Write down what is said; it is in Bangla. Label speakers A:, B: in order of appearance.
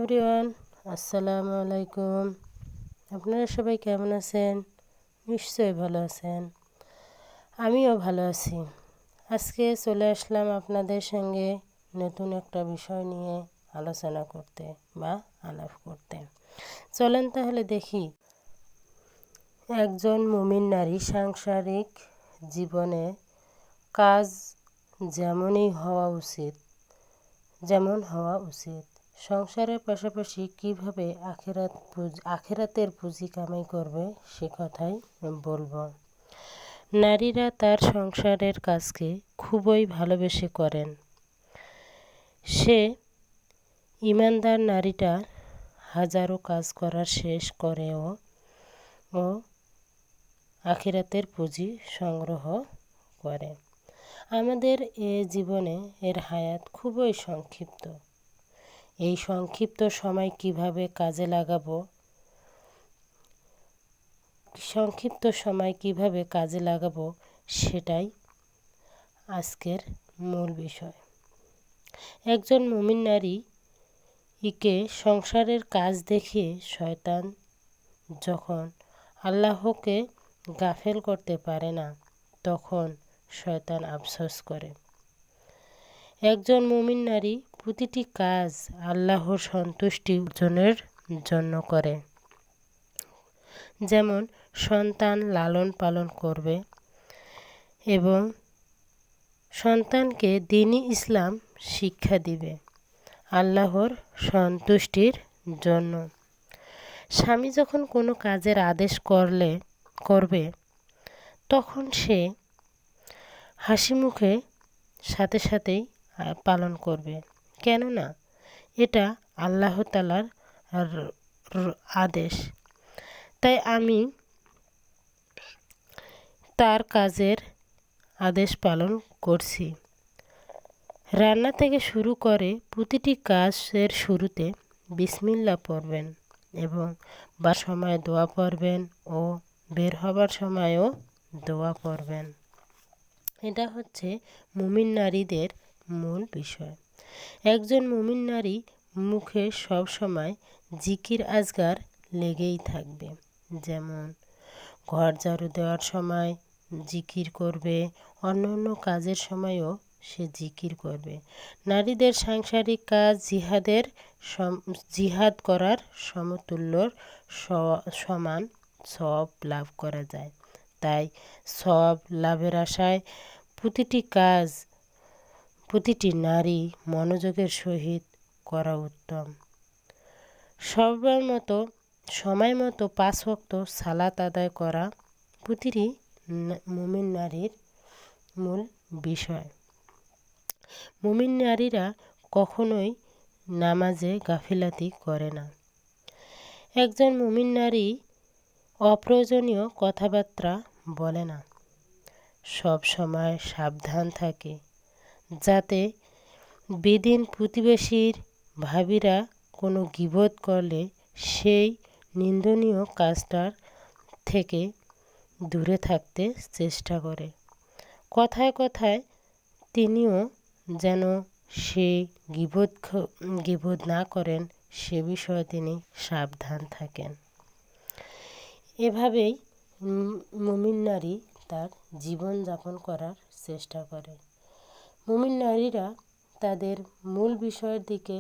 A: এভরিওয়ান, আসসালামু আলাইকুম। আপনারা সবাই কেমন আছেন? নিশ্চয়ই ভালো আছেন। আমিও ভালো আছি। আজকে চলে আসলাম আপনাদের সঙ্গে নতুন একটা বিষয় নিয়ে আলোচনা করতে বা আলাপ করতে। চলেন তাহলে দেখি একজন মুমিন নারী সাংসারিক জীবনে কাজ যেমন হওয়া উচিত, সংসারের পাশাপাশি কিভাবে আখিরাতের পুঁজি কামাই করবে সে কথাই বলবো। নারীরা তার সংসারের কাজকে খুবই ভালোবেসে করেন। সে ইমানদার নারীটা হাজারো কাজ করার শেষ করেও আখিরাতের পুঁজি সংগ্রহ করে। আমাদের এ জীবনে এর হায়াত খুবই সংক্ষিপ্ত। এই সংক্ষিপ্ত সময় কিভাবে কাজে লাগাবো সেটাই আজকের মূল বিষয়। একজন মুমিন নারীকে সংসারের কাজ দেখিয়ে শয়তান যখন আল্লাহকে গাফেল করতে পারে না, তখন শয়তান আফসোস করে। একজন মুমিন নারী প্রতিটি কাজ আল্লাহর সন্তুষ্টি অর্জনের জন্য করে। যেমন সন্তান লালন পালন করবে এবং সন্তানকে দ্বীনি ইসলাম শিক্ষা দিবে আল্লাহর সন্তুষ্টির জন্য। স্বামী যখন কোনো কাজের আদেশ করবে তখন সে হাসি মুখে সাথে সাথেই পালন করবে, কেননা এটা আল্লাহ তাআলার আদেশ। তাই আমি তার কাজের আদেশ পালন করছি। রান্না থেকে শুরু করে প্রতিটি কাজের শুরুতে বিসমিল্লাহ পড়বেন এবং সময় দোয়া পড়বেন ও বের হবার সময়ও দোয়া পড়বেন। এটা হচ্ছে মুমিন নারীদের মূল বিষয়। একজন মুমিন নারী মুখে সবসময় জিকির আজগার লেগেই থাকবে। যেমন ঘর ঝাড়ু দেওয়ার সময় জিকির করবে, অন্য কাজের সময়ও সে জিকির করবে। নারীদের সাংসারিক কাজ জিহাদ করার সমতুল্য সমান সওয়াব লাভ করা যায়। তাই সওয়াব লাভের আশায় প্রতিটি নারী মনোযোগের সহিত করা উত্তম। সময় মতো 5 ওয়াক্ত সালাত আদায় করা প্রতিটি মুমিন নারীর মূল বিষয়। মুমিন নারীরা কখনোই নামাজে গাফিলাতি করে না। একজন মুমিন নারী অপ্রয়োজনীয় কথাবার্তা বলে না, সব সময় সাবধান থাকে যাতে বেদিন প্রতিবেশীর ভাবিরা কোনো গীবত করলে সেই নিন্দনীয় কাজটার থেকে দূরে থাকতে চেষ্টা করে। কথায় কথায় তিনিও যেন সে গীবত না করেন সে বিষয়ে তিনি সাবধান থাকেন। এভাবেই মুমিন নারী তার জীবন যাপন করার চেষ্টা করে। মুমিন নারীরা তাদের মূল বিষয়ের দিকে